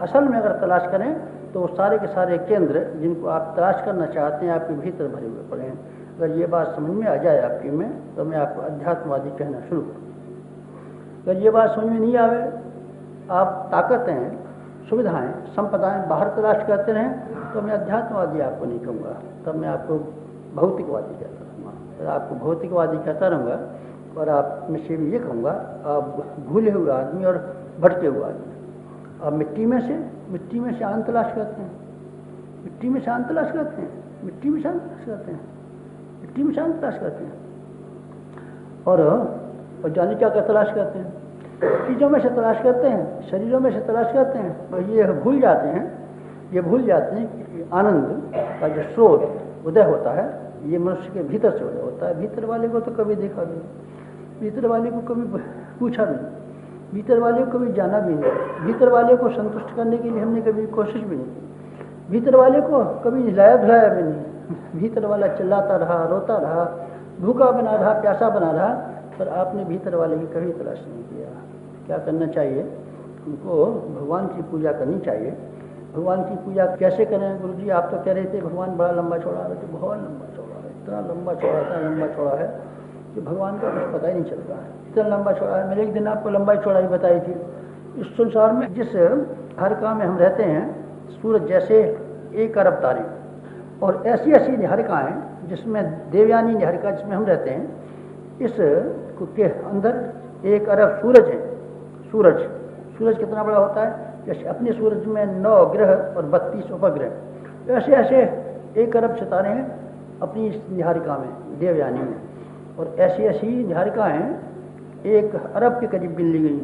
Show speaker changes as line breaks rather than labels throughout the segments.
असल में अगर तलाश करें तो सारे के सारे केंद्र जिनको आप तलाश करना चाहते हैं आपके भीतर भरे हुए पड़े हैं। अगर ये बात समझ में आ जाए आपकी में, तो मैं आपको अध्यात्मवादी कहना शुरू करूँ। अगर ये बात समझ में नहीं आवे, आप ताकतें, सुविधाएं, संपदाएं बाहर तलाश करते रहें, तो मैं अध्यात्मवादी आपको नहीं कहूँगा, तब मैं आपको भौतिकवादी कहता रहूँगा। अगर आपको भौतिकवादी कहता रहूँगा और आप में से भी ये कहूँगा, आप भूले हुए आदमी और भटके हुए आदमी। आप मिट्टी में से आनंद तलाश करते हैं, मिट्टी में से आनंद तलाश करते हैं, मिट्टी में से आनंद तलाश करते हैं, मिट्टी में से आनंद तलाश करते हैं। और जाने क्या तलाश करते हैं? चीज़ों में से तलाश करते हैं, शरीरों में से तलाश करते हैं, और ये भूल जाते हैं कि आनंद का जो स्रोत उदय होता है ये मनुष्य के भीतर से उदय होता है। भीतर वाले को तो कभी देखा भी नहीं, भीतर वाले को कभी पूछा भी नहीं, भीतर वाले को कभी जाना भी नहीं, भीतर वाले को संतुष्ट करने के लिए हमने कभी कोशिश भी नहीं की, भीतर वाले को कभी हिलाया धुलाया भी नहीं। भीतर वाला चिल्लाता रहा, रोता रहा, भूखा बना रहा, प्यासा बना रहा, पर आपने भीतर वाले की कभी तलाश नहीं किया। क्या करना चाहिए? उनको भगवान की पूजा करनी चाहिए। भगवान की पूजा कैसे करें? गुरु जी आप तो कह रहे थे भगवान बड़ा लंबा चौड़ा है, तो बहुत लंबा चौड़ा है, इतना लंबा चौड़ा है कि भगवान का कुछ पता ही नहीं चलता है, इतना लंबा चौड़ा है। मैंने एक दिन आपको लंबाई चौड़ाई बताई थी। इस संसार में जिस हरिका में हम रहते हैं, सूरज जैसे 1 अरब तारे, और ऐसी ऐसी निहारिकाएँ जिसमें देवयानी निहारिका जिसमें हम रहते हैं, इस के अंदर 1 अरब सूरज है। सूरज कितना बड़ा होता है? जैसे अपने सूरज में 9 ग्रह और 32 उपग्रह, ऐसे ऐसे 1 अरब सितारे हैं अपनी इस निहारिका में, देवयानी में, और ऐसी ऐसी निहारिकाएँ 1 अरब के करीब गिन ली गई।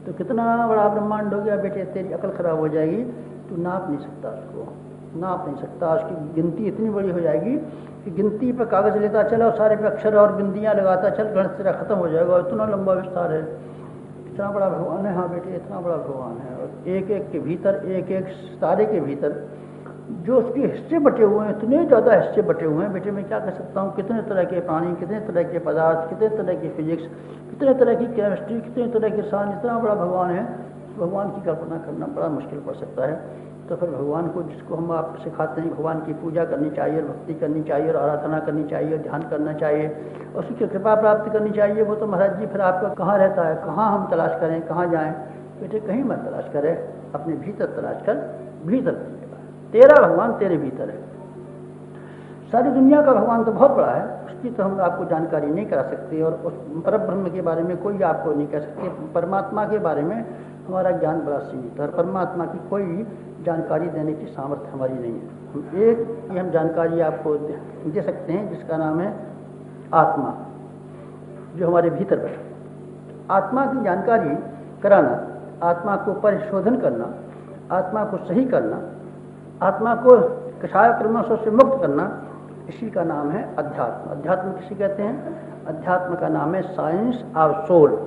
तो कितना बड़ा ब्रह्मांड हो गया बेटे, तेरी अकल खराब हो जाएगी, तू नाप नहीं सकता उसको, नाप नहीं सकता। उसकी गिनती इतनी बड़ी हो जाएगी कि गिनती पर कागज लेता चला और सारे पे अक्षर और बिंदियाँ लगाता चल, गणित तेरा खत्म हो जाएगा, इतना लंबा विस्तार है। इतना बड़ा भगवान है। हाँ बेटे, इतना बड़ा भगवान है। और एक एक के भीतर, एक एक सितारे के भीतर जो उसके हिस्से बटे हुए हैं, इतने ज़्यादा हिस्से बटे हुए हैं बेटे, मैं क्या कह सकता हूँ, कितने तरह के प्राणी, कितने तरह के पदार्थ, कितने तरह की फिजिक्स, कितने तरह की केमिस्ट्री, कितने तरह के साइंस, इतना बड़ा भगवान है। भगवान की कल्पना करना बड़ा मुश्किल पड़ सकता है। तो फिर भगवान को, जिसको हम आप सिखाते हैं भगवान की पूजा करनी चाहिए, भक्ति करनी चाहिए, और आराधना करनी चाहिए, ध्यान करना चाहिए, और उसकी कृपा प्राप्त करनी चाहिए, वो तो महाराज जी फिर आपका कहाँ रहता है? कहाँ हम तलाश करें, कहाँ जाएं? बेटे कहीं मत तलाश करें, अपने भीतर तलाश कर, भीतर मिलेगा। तेरा भगवान तेरे भीतर है। सारी दुनिया का भगवान तो बहुत बड़ा है, उसकी तो हम आपको जानकारी नहीं करा सकते, और उस परब्रह्म के बारे में कोई आपको नहीं कह सकते। परमात्मा के बारे में हमारा ज्ञान बड़ा सीमित है, और परमात्मा की कोई जानकारी देने की सामर्थ्य हमारी नहीं है। हम एक ही हम जानकारी आपको दे सकते हैं, जिसका नाम है आत्मा, जो हमारे भीतर बैठा। आत्मा की जानकारी कराना, आत्मा को परिशोधन करना, आत्मा को सही करना, आत्मा को कषाय कर्मों से मुक्त करना, इसी का नाम है अध्यात्म। अध्यात्म किसे कहते हैं? अध्यात्म का नाम है science of soul.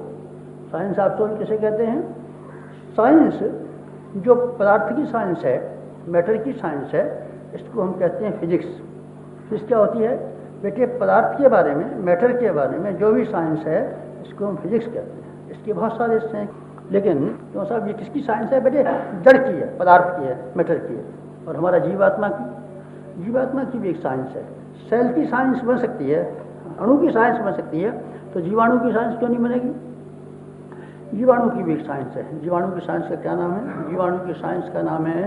Science of soul किसे कहते हैं? साइंस जो पदार्थ की साइंस है, मैटर की साइंस है, इसको हम कहते हैं फिजिक्स। फिजिक्स क्या होती है बेटे? पदार्थ के बारे में, मैटर के बारे में जो भी साइंस है, इसको हम फिजिक्स कहते हैं। इसके बहुत सारे हिस्से हैं, लेकिन क्यों साहब ये किसकी साइंस है बेटे? जड़ की है, पदार्थ की है, मैटर की है। और हमारा जीवात्मा की भी एक साइंस है। सेल की साइंस बन सकती है, अणु की साइंस बन सकती है, तो जीवाणु की साइंस क्यों नहीं बनेगी? जीवाणु की भी एक साइंस है। जीवाणु की साइंस का क्या नाम है? जीवाणु की साइंस का नाम है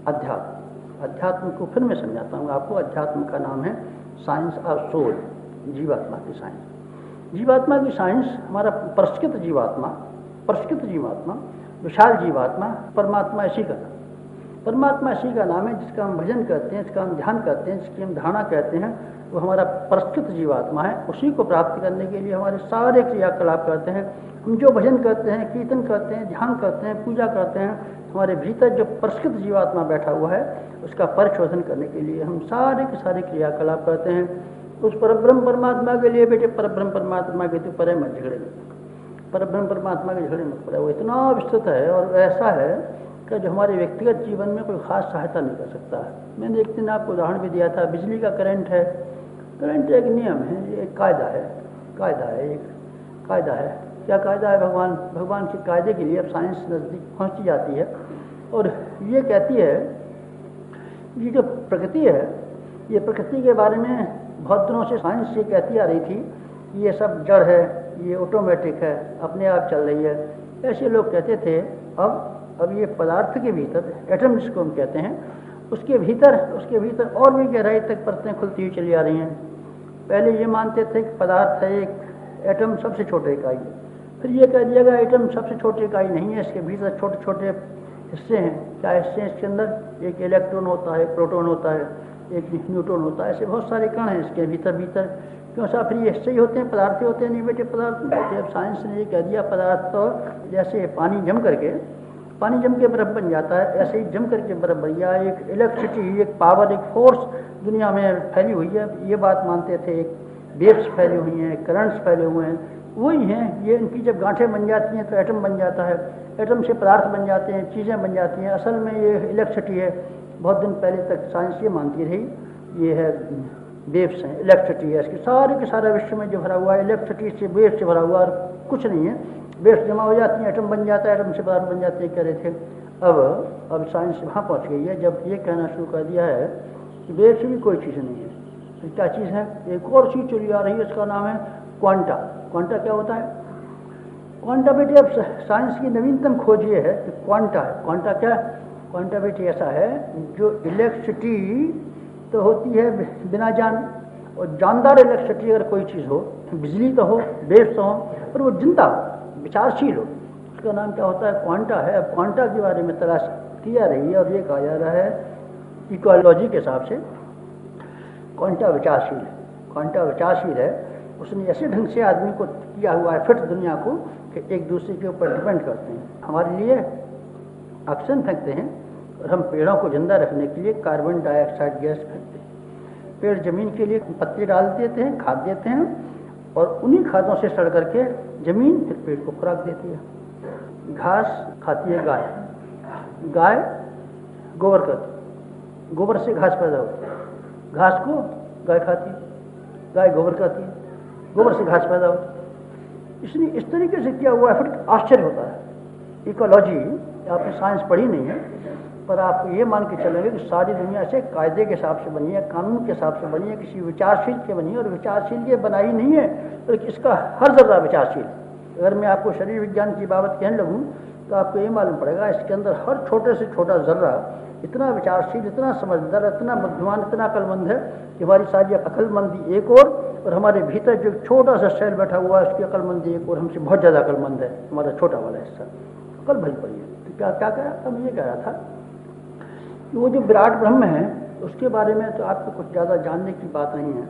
अध्यात्म। अध्यात्म को फिर मैं समझाता हूँ आपको। अध्यात्म का नाम है साइंस ऑफ सोल, जीवात्मा की साइंस। जीवात्मा की साइंस हमारा परिष्कृत जीवात्मा, विशाल जीवात्मा, परमात्मा इसी का नाम। परमात्मा इसी का नाम है, जिसका हम भजन करते हैं, जिसका हम ध्यान करते हैं, जिसकी हम धारणा कहते हैं, वो हमारा परिष्कृत जीवात्मा है। उसी को प्राप्त करने के लिए हमारे सारे क्रियाकलाप करते हैं। हम जो भजन करते हैं, कीर्तन करते हैं, ध्यान करते हैं, पूजा करते हैं, हमारे भीतर जो परिष्कृत जीवात्मा बैठा हुआ है, उसका परिशोधन करने के लिए हम सारे के सारे क्रियाकलाप करते हैं। उस परब्रह्म परमात्मा के लिए बेटे, परब्रह्म परमात्मा के तो परे मत झगड़े, परब्रह्म परमात्मा के झगड़े मत पड़े। वो इतना विस्तृत है और ऐसा है कि जो हमारे व्यक्तिगत जीवन में कोई खास सहायता नहीं कर सकता। मैंने एक दिन आपको उदाहरण भी दिया था, बिजली का करंट है। करंट एक नियम है, एक कायदा है, एक कायदा है। क्या कायदा है? भगवान के कायदे के लिए अब साइंस नज़दीक पहुँचती जाती है। और ये कहती है, ये जो प्रकृति है, ये प्रकृति के बारे में बहुत दिनों से साइंस ये कहती आ रही थी कि ये सब जड़ है, ये ऑटोमेटिक है, अपने आप चल रही है, ऐसे लोग कहते थे। अब ये पदार्थ के भीतर, एटम जिसको हम कहते हैं, उसके भीतर और भी गहराई तक परतें खुलती हुई चली आ रही हैं। पहले ये मानते थे कि पदार्थ है एक, एटम सबसे छोटे इकाई है, फिर ये कह दिया गया एटम सबसे छोटी इकाई नहीं है, इसके भीतर छोटे छोटे हिस्से हैं। क्या हिस्से हैं इसके अंदर? एक इलेक्ट्रॉन होता है, एक प्रोटॉन होता है, एक न्यूट्रॉन होता है, ऐसे बहुत सारे कण हैं इसके भीतर। क्यों साहब फिर ये हिस्से ही होते हैं, पदार्थ ही होते हैं? नहीं बेटे, पदार्थ नहीं होते। अब साइंस ने ये कह दिया पदार्थ तो जैसे पानी जम के बर्फ बन जाता है, ऐसे ही जम करके बर्फ बन गया। एक इलेक्ट्रिसिटी, एक पावर, एक फोर्स दुनिया में फैली हुई है, ये बात मानते थे। एक वेव्स फैली हुई हैं, करंट्स फैले हुए हैं, वही हैं ये। इनकी जब गांठें बन जाती हैं तो एटम बन जाता है, एटम से पदार्थ बन जाते हैं, चीज़ें बन जाती हैं। असल में ये इलेक्ट्रिसिटी है। बहुत दिन पहले तक साइंस ये मानती रही ये है वेव्स हैं, इलेक्ट्रिसिटी है। इसके सारे के सारा विश्व में जो भरा हुआ है इलेक्ट्रिसिटी से, वेव्स से भरा हुआ और कुछ नहीं है। वेव्स जमा हो जाती हैं, एटम बन जाता है, एटम से पदार्थ बन जाते हैं, कह रहे थे। अब साइंस वहाँ पहुँच गई है जब ये कहना शुरू कर दिया है कि वेव्स भी कोई चीज़ नहीं है। तो क्या चीज़ है? एक और चीज़ चली आ रही है, इसका नाम है क्वांटा। क्वांटा क्या होता है? क्वांटा बेटे अब साइंस की नवीनतम खोज ये है कि क्वांटा है। क्वांटा क्या है? क्वांटा बेटे ऐसा है जो इलेक्ट्रिसिटी तो होती है बिना जान, और जानदार इलेक्ट्रिसिटी अगर कोई चीज़ हो, बिजली तो हो, वेव्स तो हो, पर वो जिंदा हो, विचारशील हो, उसका नाम क्या होता है? क्वांटा है। अब क्वांटा के बारे में तलाश की जा रही है और ये कहा जा रहा है इकोलॉजी के हिसाब से क्वांटा विचारशील है। क्वांटा विचारशील है, उसने ऐसे ढंग से आदमी को किया हुआ है फिट दुनिया को कि एक दूसरे के ऊपर डिपेंड करते हैं। हमारे लिए ऑक्सीजन फेंकते हैं और हम पेड़ों को जिंदा रखने के लिए कार्बन डाइऑक्साइड गैस फेंकते हैं। पेड़ जमीन के लिए पत्ते डाल देते हैं, खाद देते हैं, और उन्हीं खादों से सड़ करके जमीन फिर पेड़ को खुराक देती है। घास खाती है गाय, गाय गोबर खाती है, गोबर से घास पैदा होती है, घास को गाय खाती है, गाय गोबर खाती है, गोबर से घास पैदा होती है। इसलिए इस तरीके से किया हुआ है, फिर आश्चर्य होता है। इकोलॉजी आपने साइंस पढ़ी नहीं है, पर आप ये मान के चलेंगे कि सारी दुनिया से कायदे के हिसाब से बनी है, कानून के हिसाब से बनी है, किसी विचारशील के बनी है, और विचारशील ये बनाई नहीं है बल्कि इसका हर जर्रा विचारशील। अगर मैं आपको शरीर विज्ञान की बाबत कहने लगूँ तो आपको ये मालूम पड़ेगा इसके अंदर हर छोटे से छोटा जर्रा इतना विचारशील, इतना समझदार, इतना बुद्धिमान, इतना अकलमंद है कि हमारी सारी अकलमंदी एक और हमारे भीतर जो छोटा सा सेल बैठा हुआ है उसकी अकलमंदी एक और, हमसे बहुत ज़्यादा अकलमंद है हमारा छोटा वाला हिस्सा। अकल भरी पड़ी है। तो क्या कह रहा था? मैं ये कह रहा था कि वो जो विराट ब्रह्म है उसके बारे में तो आपको कुछ ज़्यादा जानने की बात नहीं है।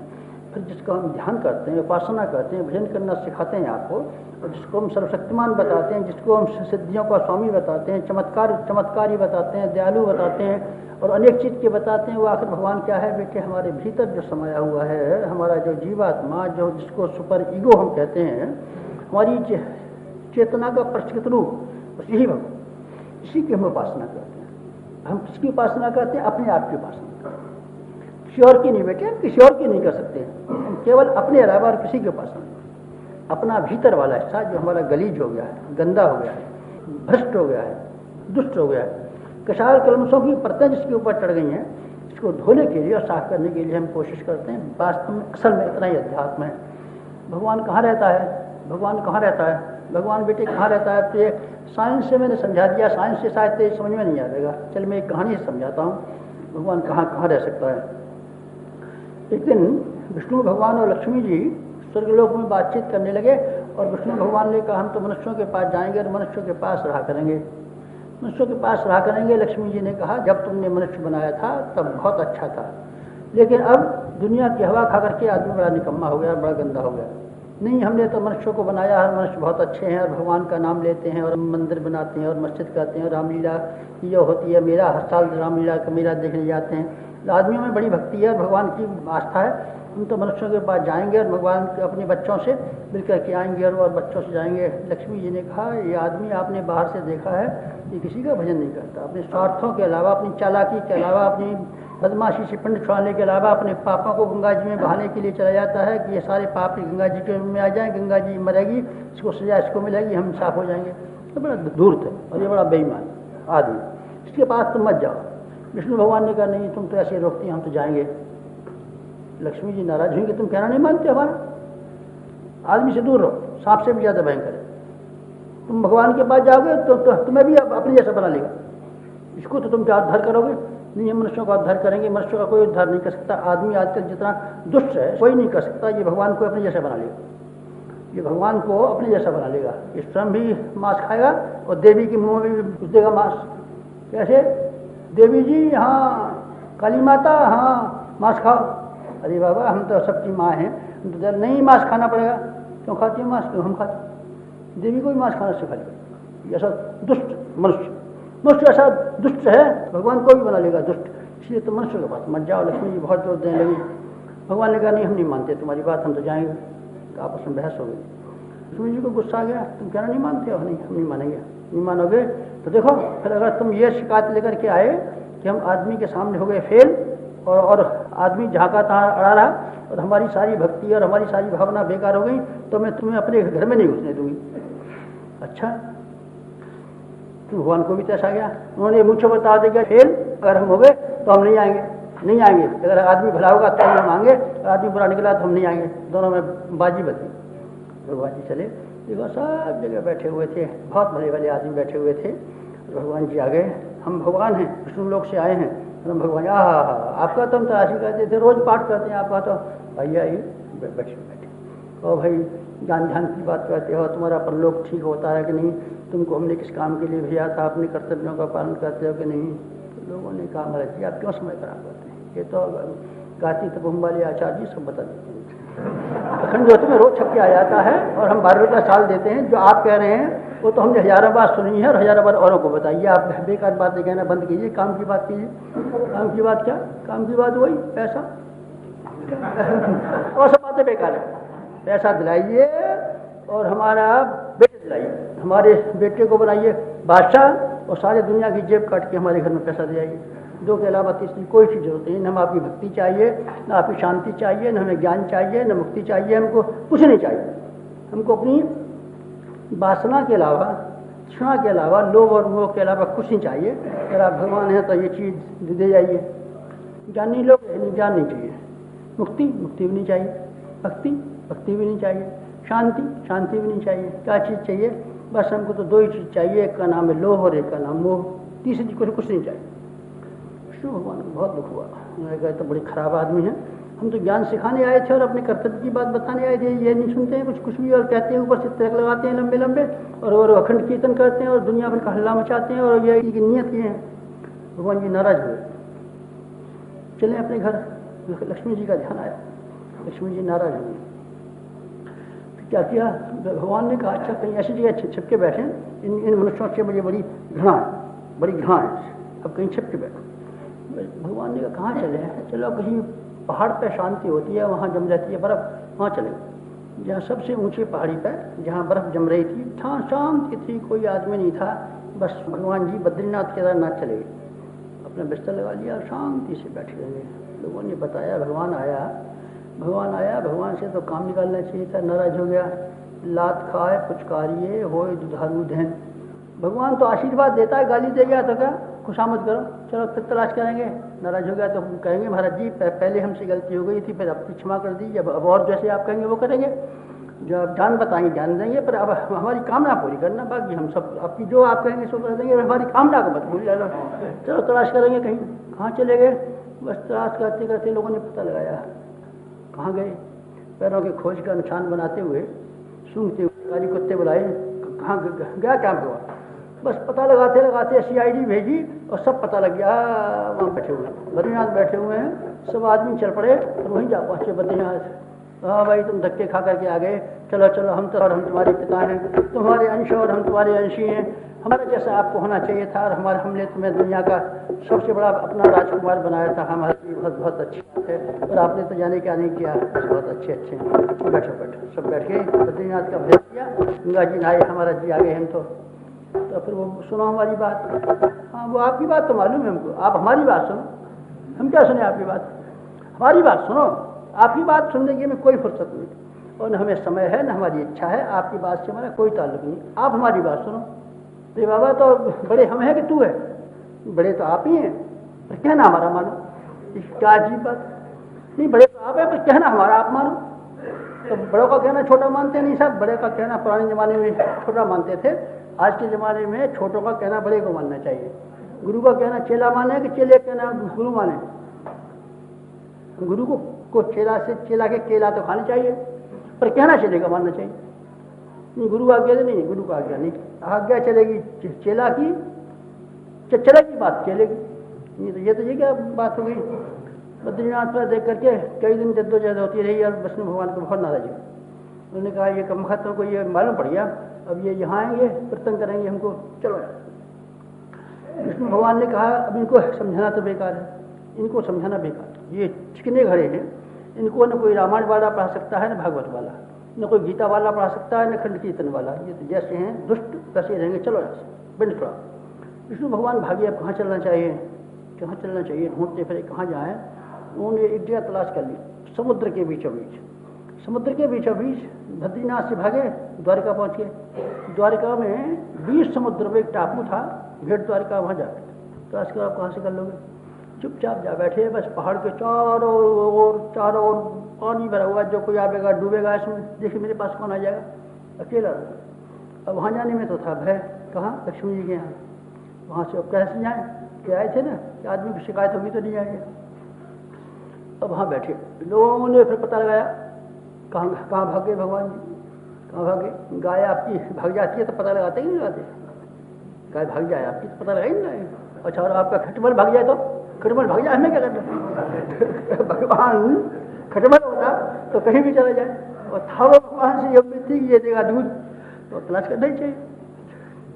फिर जिसका हम ध्यान करते हैं, उपासना करते हैं, भजन करना सिखाते हैं आपको, और जिसको हम सर्वशक्तिमान बताते हैं, जिसको हम सिद्धियों का स्वामी बताते हैं, चमत्कारी बताते हैं, दयालु बताते हैं, और अनेक चीज़ के बताते हैं, वो आखिर भगवान क्या है बेटे? हमारे भीतर जो समाया हुआ है, हमारा जो जीवात्मा, जो जिसको सुपर ईगो हम कहते हैं, हमारी चेतना का प्रचलित रूप, बस यही भगवान, इसी की हम उपासना करते हैं। हम किसकी उपासना करते हैं? अपने आप की उपासना। किसी और की नहीं बेटे, हम किसी और की नहीं कर सकते, हम केवल अपने अलावा और किसी की उपासना। अपना भीतर वाला हिस्सा जो हमारा गलीज हो गया है, गंदा हो गया है, भ्रष्ट हो गया है, दुष्ट हो गया है, कषाय कलमशों की परतें जिसके ऊपर चढ़ गई हैं, इसको धोने के लिए और साफ करने के लिए हम कोशिश करते हैं। वास्तव में असल में इतना ही अध्यात्म है। भगवान कहाँ रहता है? भगवान कहाँ रहता है? भगवान बेटे कहाँ रहता है? तो ये साइंस से मैंने समझा दिया, साइंस से शायद तो समझ में नहीं आएगा। चल मैं एक कहानी से समझाता हूँ भगवान कहाँ कहाँ रह सकता है। एक दिन विष्णु भगवान और लक्ष्मी जी स्वर्गलोक में बातचीत करने लगे, और विष्णु भगवान ने कहा हम तो मनुष्यों के पास जाएंगे और मनुष्यों के पास रहा करेंगे, मनुष्यों के पास रहा करेंगे। लक्ष्मी जी ने कहा जब तुमने मनुष्य बनाया था तब बहुत अच्छा था, लेकिन अब दुनिया की हवा खा करके आदमी बड़ा निकम्मा हो गया, बड़ा गंदा हो गया। नहीं, हमने तो मनुष्यों को बनाया है, मनुष्य बहुत अच्छे हैं और भगवान का नाम लेते हैं और मंदिर बनाते हैं और मस्जिद करते हैं और रामलीला जो होती है, मेरा हर साल रामलीला का मेला देखने जाते हैं। आदमियों में बड़ी भक्ति है और भगवान की आस्था है। हम तो मनुष्यों के पास जाएंगे और भगवान के अपने बच्चों से मिलकर के आएंगे और बच्चों से जाएंगे। लक्ष्मी जी ने कहा ये आदमी आपने बाहर से देखा है, ये किसी का भजन नहीं करता, अपने स्वार्थों के अलावा, अपनी चालाकी के अलावा, अपनी बदमाशी से पिंड छुड़ाने के अलावा अपने पापों को गंगा जी में बहाने के लिए चला जाता है कि ये सारे पाप गंगा जी के में आ जाएं, गंगा जी मरेगी, इसको सजा इसको मिलेगी, हम साफ हो जाएंगे। तो बड़ा धूर्त है और ये बड़ा बेईमान आदमी। इसके पास तुम मत जाओ। विष्णु भगवान ने कहा नहीं, तुम तो ऐसे रोकती हैं, हम तो जाएंगे। लक्ष्मी जी नाराज हुई कि तुम कहना नहीं मानते हमारा, आदमी से दूर रहो, सांप से भी ज़्यादा भयंकर है। तुम भगवान के पास जाओगे तो तुम्हें भी अपने जैसा बना लेगा। इसको तो तुम क्या उद्धार करोगे? नहीं, हम मनुष्यों का उद्धार करेंगे। मनुष्यों का कोई उद्धार नहीं कर सकता। आदमी आजकल जितना दुष्ट है कोई नहीं कर सकता। ये भगवान को अपने जैसा बना लेगा, ये भगवान को अपने जैसा बना लेगा। ये स्वयं भी मांस खाएगा और देवी के मुंह में भी घुस देगा मांस। कैसे? देवी जी हाँ, काली माता हाँ, मांस खाओ। अरे बाबा, हम तो सबकी माँ हैं, तो नहीं मांस खाना पड़ेगा। क्यों खाती है मांस? क्यों हम खाते? देवी को भी मांस खाना सिखा लेगा। ऐसा दुष्ट मनुष्य, मनुष्य ऐसा दुष्ट है, भगवान को भी बना लेगा दुष्ट। इसलिए तो मनुष्य के पास मत जाओ। लक्ष्मी जी बहुत जोर देने लगी। भगवान ने कहा नहीं, हम नहीं मानते तुम्हारी बात, हम तो जाएंगे। तो आपस में बहस हो गई। लक्ष्मी जी को गुस्सा आ गया, तुम कहना नहीं मानते हो? नहीं, हम नहीं मानेंगे। नहीं मानोगे तो देखो, फिर अगर तुम ये शिकायत लेकर के आए कि हम आदमी के सामने हो गए फेल, और आदमी जहाँ का तहाँ अड़ा रहा, और हमारी सारी भक्ति और हमारी सारी भावना बेकार हो गई, तो मैं तुम्हें अपने घर में नहीं घुसने दूंगी। अच्छा, तो भगवान को भी तैसा गया। उन्होंने मुझे बता दिया फेल, अगर हम हो गए तो हम नहीं आएंगे, नहीं आएंगे। अगर आदमी भला होगा तो हम आएंगे, अगर आदमी बुरा निकला तो हम नहीं आएंगे। दोनों में बाजी बची। भगवान जी चले। देखो सब जगह बैठे हुए थे, बहुत भले भले आदमी बैठे हुए थे। भगवान जी आ गए। हम भगवान हैं, विष्णु लोक से आए हैं। हम भगवान, आपका तो हम तलाशी करते थे, रोज पाठ करते हैं आपका, तो भैया ही बैठे बैठे और भाई ज्ञान ध्यान की बात करते हो, तुम्हारा परलोक ठीक होता है कि नहीं, तुमको हमने किस काम के लिए भेजा था, अपने कर्तव्यों का पालन करते हो कि नहीं। तो लोगों ने कहा महाराज जी आप क्यों समय खराब करते हैं, ये तो गाती तपोम वाले आचार्य जी सब बता देते हैं। अखंड ज्योति में रोज छप के आ जाता है, और हम 12 रुपया साल देते हैं। जो आप कह रहे हैं वो तो हमने हजारों बार सुनी है, और हजारों बार औरों को बताइए। आप बेकार बातें कहना बंद कीजिए, काम की बात कीजिए। काम की बात क्या? काम की बात वही पैसा, और सब बातें बेकार है। पैसा दिलाइए और हमारा बेटे दिलाइए, हमारे बेटे को बनाइए बादशाह, और सारे दुनिया की जेब काट के हमारे घर में पैसा दे आइए। दो के अलावा तीसरी कोई चीज़ जरूरत नहीं। न हम आपकी भक्ति चाहिए, न आपकी शांति चाहिए, न हमें ज्ञान चाहिए, न मुक्ति चाहिए, हमको कुछ नहीं चाहिए। हमको अपनी वासना के अलावा, तृष्णा के अलावा, लोभ और मोह के अलावा कुछ नहीं चाहिए। अगर आप भगवान हैं तो ये चीज़ दे जाइए। ज्ञानी लोग ज्ञान नहीं चाहिए, मुक्ति भी नहीं चाहिए, भक्ति भी नहीं चाहिए, शांति भी नहीं चाहिए। क्या चीज़ चाहिए? बस हमको तो दो ही चीज़ चाहिए, एक का नाम है लोभ और एक का नाम मोह। तीसरी चीज़ कुछ नहीं चाहिए। विष्णु भगवान को बहुत दुख हुआ। उन्होंने कहा तो बड़ी खराब आदमी है, हम तो ज्ञान सिखाने आए थे और अपने कर्तव्य की बात बताने आए थे, ये नहीं सुनते हैं कुछ भी, और कहते हैं ऊपर से तिलक लगाते हैं लंबे लंबे, और अखंड कीर्तन करते हैं और दुनिया भर का हल्ला मचाते हैं, और ये नियत ये है। भगवान जी नाराज हुए, चले अपने घर। लक्ष्मी जी का ध्यान आया, लक्ष्मी जी नाराज हुई। तो क्या किया? भगवान ने कहा अच्छा कहीं ऐसी जगह छिप के बैठे, इन मनुष्यों से मुझे बड़ी घृणा है, अब कहीं छिप के बैठो। भगवान ने कहा कहाँ चले हैं? चलो कहीं पहाड़ पे शांति होती है, वहाँ जम जाती है बर्फ़, वहाँ चले। जहाँ सबसे ऊंची पहाड़ी पे जहाँ बर्फ़ जम रही थी, जहाँ शांति थी, कोई आदमी नहीं था, बस भगवान जी बद्रीनाथ केदारनाथ चले गए। अपना बिस्तर लगा लिया और शांति से बैठे रहे। लोगों ने बताया भगवान आया, भगवान से तो काम निकालना चाहिए था, नाराज हो गया। लात खाए पुचकारिए होए दुधारू धन। भगवान तो आशीर्वाद देता है, गाली दे गया तो क्या खुशामद करो, चलो फिर तलाश करेंगे। नाराज हो गया तो कहेंगे महाराज जी पहले हमसे गलती हो गई थी, फिर अब क्षमा कर दीजिए, अब और जैसे आप कहेंगे वो करेंगे, जो आप जान बताएंगे ज्ञान देंगे, पर अब हमारी कामना पूरी करना, बाकी हम सब आपकी जो आप कहेंगे सो कर देंगे, हमारी कामना को मत भूल जाना। चलो तलाश करेंगे कहीं। कहाँ चले गए? बस तलाश करते करते लोगों ने पता लगाया। कहाँ गए? पैरों के खोज का निशान बनाते हुए, सूंघते हुए गाड़ी कुत्ते बुलाए, कहाँ गया क्या हुआ? बस पता लगाते लगाते CID भेजी और सब पता लग गया। वहाँ बैठे हुए बद्रीनाथ बैठे हुए हैं, सब आदमी चल पड़े और वहीं जा पहुँचे बद्रीनाथ। हाँ भाई तुम धक्के खा करके आ गए, चलो चलो हम तुम्हारे पिता हैं, तुम्हारे अंश और हम तुम्हारे अंशी हैं, हमारा जैसा आपको होना चाहिए था, और हमने तुम्हें दुनिया का सबसे बड़ा अपना राजकुमार बनाया था, हमारे लिए बहुत अच्छी बात है, और आपने तो जाने क्या नहीं किया, बहुत अच्छे बैठो सब बैठ गए। बद्रीनाथ का भेज किया, गंगा जी नहाए, हमारा जी आ गए हम तो फिर वो सुनो हमारी बात। हाँ वो आपकी बात तो मालूम है हमको, आप हमारी बात सुनो। हम क्या सुने आपकी बात? हमारी बात सुनो। आपकी बात सुनने की हमें कोई फुर्सत नहीं, और न हमें समय है, न हमारी इच्छा है, आपकी बात से हमारा कोई ताल्लुक नहीं। आप हमारी बात सुनो। तो बाबा तो बड़े हम हैं कि तू है? बड़े तो आप ही हैं, पर कहना हमारा मानो। क्या अजीब बात, नहीं बड़े तो आप हैं पर कहना हमारा आप मानो। तो बड़ों का कहना छोटा मानते नहीं साहब, बड़े का कहना पुराने जमाने में छोटा मानते थे, आज के ज़माने में छोटों का कहना बड़े को मानना चाहिए। गुरु का कहना चेला माने कि चेले का कहना गुरु माने? गुरु को चेला से चेला के केला तो खाने चाहिए, पर कहना चेले का मानना चाहिए। नहीं गुरु आज्ञा नहीं, गुरु का आज्ञा नहीं, आज्ञा चलेगी चेला की, चलेगी बात चलेगी। नहीं तो ये क्या बात हो गई। बद्रीनाथ पर देख करके कई दिन जद्दोजहद होती रही और विष्णु भगवान को बहुत नाराज हुए। उन्होंने कहा ये कम खत्म को ये मालूम पड़ गया, अब ये यहाँ आएंगे कीर्तन करेंगे हमको, चलो। विष्णु भगवान ने कहा अब इनको समझाना तो बेकार है, इनको समझाना बेकार, ये चिकने घड़े हैं, इनको न कोई रामायण वाला पढ़ा सकता है न भागवत वाला, न कोई गीता वाला पढ़ा सकता है न खंड कीर्तन वाला, ये तो जैसे हैं दुष्ट वैसे रहेंगे, चलो ऐसे बिंद थोड़ा। विष्णु भगवान भागे अब कहाँ चलना चाहिए, कहाँ चलना चाहिए, ढूंढते फिर कहाँ जाए। उन्होंने एक जगह तलाश कर ली, समुद्र के बीचों बीच, समुद्र के बीचों बीच बद्रीनाथ से भागे द्वारका पहुँच गए। द्वारका में 20 समुद्र में एक टापू था, भेट द्वारका, वहाँ जा बैठे। तलाश कर आप कहाँ से कर लोगे, चुपचाप जा बैठे, बस पहाड़ के चारों ओर पानी भरा हुआ, जो कोई आवेगा डूबेगा इसमें, देखिए मेरे पास कौन आ जाएगा, अकेला। अब वहाँ जाने में तो था भय, कहाँ लक्ष्मी जी के यहाँ, वहाँ से अब कैसे जाए, क्या आए थे ना कि आदमी की शिकायत होगी तो नहीं जाएंगे। अब वहाँ बैठे लोगों ने फिर पता लगाया कहाँ भागे भगवान जी, कहाँ भागे। गाय आपकी भाग जाती है तो पता लगाते ही नहीं लगाते, गाय भाग जाए आपकी तो पता लगा ही नहीं लगाए। अच्छा और आपका खटमल भाग जाए तो, खटमल भाग जाए हमें क्या करना, भगवान खटमल होता तो कहीं भी चला जाए, और था वो भगवान से ये उम्मीद थी कि ये देगा दूध, तो तलाश करना ही चाहिए।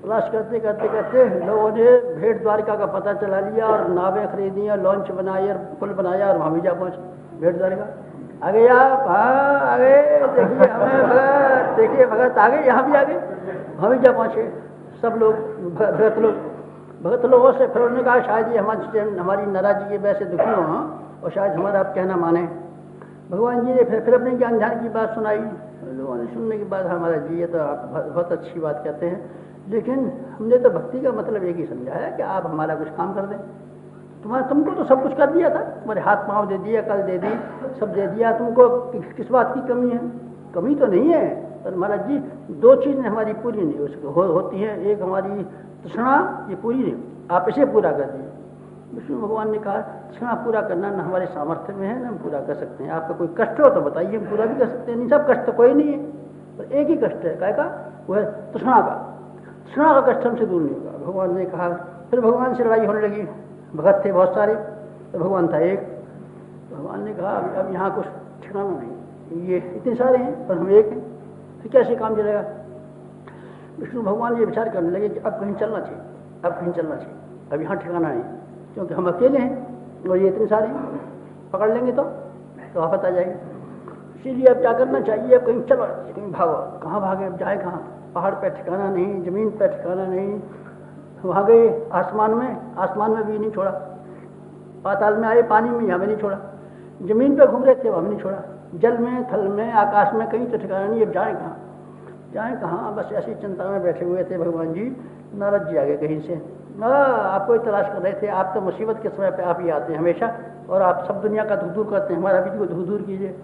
तलाश करते करते करते लोगों ने भेट द्वारका का पता चला लिया और नावें खरीदी और लॉन्च बनाई और पुल बनाया और वहाँ भी जा पहुँचे भेट द्वारका। आ गए आप, हाँ आ गए, देखिए हमें भगत, देखिए भगत आ गए, यहाँ भी आ गए, वहाँ भी जा पहुँचे सब लोग भगत लोगों से। फिर उन्होंने कहा शायद ये हमारी नाराजगी के वैसे दुखी हो और शायद हमारा आप कहना माने। भगवान जी ने फिर अपने ज्ञान ध्यान की बात सुनाई। लोगों ने सुनने के बाद हमारा जी ये तो आप बहुत अच्छी बात कहते हैं, लेकिन हमने तो भक्ति का मतलब एक ही समझा है कि आप हमारा कुछ काम कर दें। तुमको तो सब कुछ कर दिया था, तुम्हारे हाथ पाँव दे दिया, कल दे दी, सब दे दिया, तुमको किस बात की कमी है? कमी तो नहीं है, पर महाराज जी 2 चीज़ें हमारी पूरी नहीं होती हैं। एक हमारी तृष्णा, ये पूरी नहीं, आप इसे पूरा कर दीजिए। विष्णु भगवान ने कहा तृष्णा पूरा करना न हमारे सामर्थ्य में है, न हम पूरा कर सकते हैं। आपका कोई कष्ट हो तो बताइए, हम पूरा भी कर सकते हैं। नहीं सब कष्ट तो कोई नहीं है, पर एक ही कष्ट है, काय का, वो है तृष्णा का। तृष्णा का कष्ट हमसे दूर नहीं होगा। भगवान ने कहा, फिर भगवान से लड़ाई होने लगी। भगत थे बहुत सारे, तो भगवान था एक। भगवान ने कहा अब यहाँ कुछ ठिकाना नहीं, ये इतने सारे हैं पर हम एक हैं, फिर कैसे काम चलेगा? विष्णु भगवान ये विचार करने लगे कि अब कहीं चलना चाहिए, अब कहीं चलना चाहिए, अब यहाँ ठिकाना नहीं, क्योंकि हम अकेले हैं और ये इतने सारे हैं, पकड़ लेंगे तो आफत आ जाएगी। इसीलिए अब क्या करना चाहिए, अब कहीं चलो, कहीं भागो। कहाँ भागे, अब जाए कहाँ? पहाड़ पे ठिकाना नहीं, जमीन पे ठिकाना नहीं। वहाँ गए आसमान में भी नहीं छोड़ा, पाताल में आए पानी में, यहाँ भी नहीं छोड़ा, जमीन पे घूम रहे थे वहाँ भी नहीं छोड़ा, जल में, थल में, आकाश में, कहीं तो ठिकाना नहीं। अब जाए कहाँ? बस ऐसी चिंता में बैठे हुए थे भगवान जी। नारद जी आ गए कहीं से, आपको ही तलाश कर रहे थे। आप तो मुसीबत के समय पे आप ही आते हैं हमेशा, और आप सब दुनिया का दुख दूर करते हैं, हमारा भी दुख दूर कीजिए।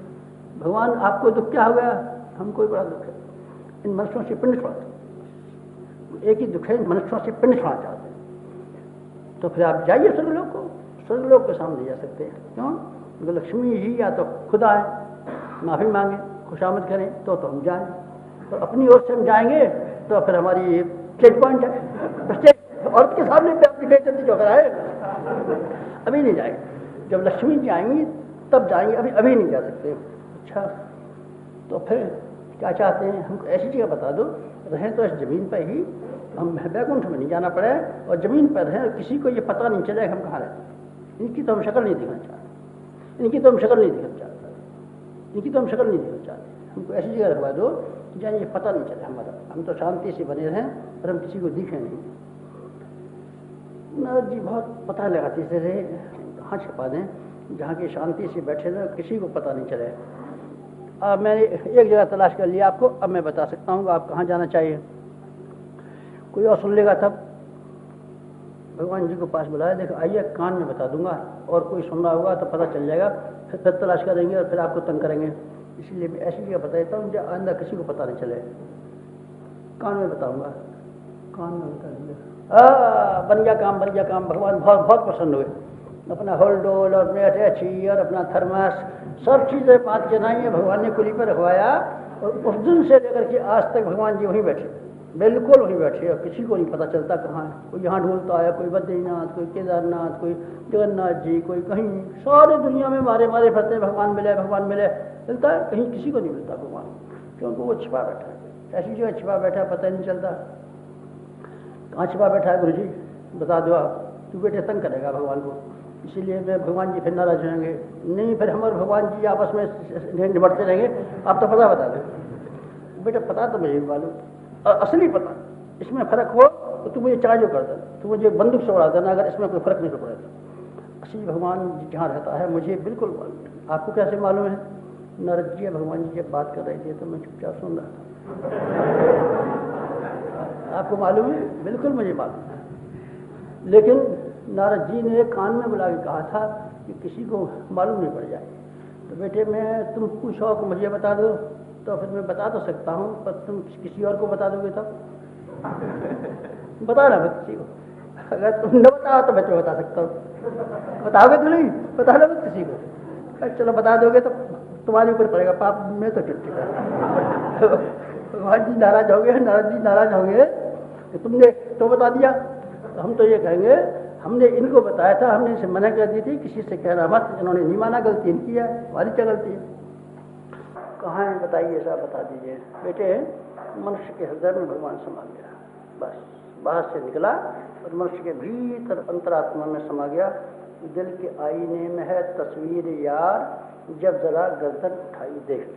भगवान आपको दुख क्या हो गया? हमको ही बड़ा दुख है, इन मनुष्यों से पिंड छोड़ते, एक ही दुख है, मनुष्यों से पिंड छोड़ना चाहते हैं। तो फिर आप जाइए स्वर्गलोक को, स्वर्गलोक के सामने जा सकते हैं। क्यों? क्योंकि लक्ष्मी जी या तो खुदा है, माफ़ी मांगे, खुशामद करें तो हम जाएं, और अपनी ओर से हम जाएंगे तो फिर हमारी चेक पॉइंट है, औरत के सामने पे अपनी बेइज्जती जो कराए। अभी नहीं जाएंगे, जब लक्ष्मी जी आएंगी तब जाएंगे, अभी नहीं जा सकते। अच्छा, तो फिर क्या चाहते हैं? हमको ऐसी जगह बता दो, रहें तो इस जमीन पर ही, हम बैकुंठ में नहीं जाना पड़े, और जमीन पर रहें, किसी को ये पता नहीं चले हम कहाँ रहते। इनकी तो हम शक्ल नहीं दिखाना चाहते, हमको ऐसी जगह रखवा दो जहाँ ये पता नहीं चले हमारा, हम तो शांति से बने रहें और हम किसी को दिखे नहीं। नारद जी बहुत पता लगाते थे, कहाँ छिपा दें जहाँ की शांति से बैठे रहे, किसी को पता नहीं चले। अब मैंने एक जगह तलाश कर लिया आपको, अब मैं बता सकता हूँ आप कहाँ जाना चाहिए, कोई और सुन लेगा तब। भगवान जी को पास बुलाया, देखो आइए कान में बता दूंगा, और कोई सुन रहा होगा तो पता चल जाएगा, फिर तलाश करेंगे और फिर आपको तंग करेंगे। इसलिए मैं ऐसी जगह बता देता हूँ जो आइंदा किसी को पता नहीं चले। कान में बताऊंगा, कान में बता दूंगा। बन गया काम, बन गया काम। भगवान बहुत बहुत प्रसन्न हुए। अपना होल्डोल और अपने अटैची और अपना थर्मास सब चीज़ें बात जनाई है, भगवान ने कुली पर रखवाया। और उस दिन से लेकर के आज तक भगवान जी वहीं बैठे, बिल्कुल वहीं बैठे, और किसी को नहीं पता चलता कहाँ है। कोई यहाँ ढूंढता है, कोई बद्रीनाथ, कोई केदारनाथ, कोई जगन्नाथ जी, कोई कहीं, सारी दुनिया में मारे मारे फिरते भगवान मिले, भगवान मिले, मिलता है, कहीं किसी को नहीं मिलता भगवान, क्योंकि वो छिपा बैठा है। ऐसी जगह छिपा बैठा है, पता ही नहीं चलता कहाँ छिपा बैठा है। गुरु जी बता दो आप, तू बेटे तंग करेगा भगवान को, इसीलिए मैं भगवान जी फिर नाराज होंगे नहीं, फिर हमारे भगवान जी आपस में निपटते रहेंगे। आप तो पता बता दो बेटा, पता तो मुझे मालूम, असली पता, इसमें फर्क हो तो तू मुझे चार्ज कर दे, तू मुझे बंदूक से उड़ा देना अगर इसमें कोई फर्क नहीं पड़े तो। असली भगवान जी जहाँ रहता है मुझे बिल्कुल मालूम। आपको कैसे मालूम है? नारद जी भगवान जी जब बात कर रहे थे तो मैं चुपचाप सुन रहा था। आपको मालूम है? बिल्कुल मुझे मालूम है। लेकिन नारद जी ने कान में बुला के कहा था कि किसी को मालूम नहीं पड़ जाए। तो बेटे मैं, तुम पूछो कि मुझे बता दो तो फिर मैं बता तो सकता हूँ, पर तुम किसी और को बता दोगे तब बताना मत किसी को। अगर तुम न बताओ तो मैं तो बता सकता हूँ, बताओगे तो नहीं, बताना मत किसी को। चलो बता दोगे तो तुम्हारे ऊपर पड़ेगा पाप, मैं तो चुप चुका। भगवान जी नाराज हो गए, नारद जी नाराज हो गए कि तुमने तो बता दिया। तो हम तो ये कहेंगे हमने इनको बताया था, हमने इसे मना कर दी थी, किसी से कहना मत, इन्होंने नहीं माना, गलती इनकी है, हमारी क्या गलती है? कहाँ है बताइए, ऐसा बता दीजिए। बेटे मनुष्य के हृदय में भगवान समा गया, बस बाहर से निकला और मनुष्य के भीतर अंतरात्मा में समा गया। दिल के आईने में है तस्वीर यार, जब जरा गर्दन उठाई देख।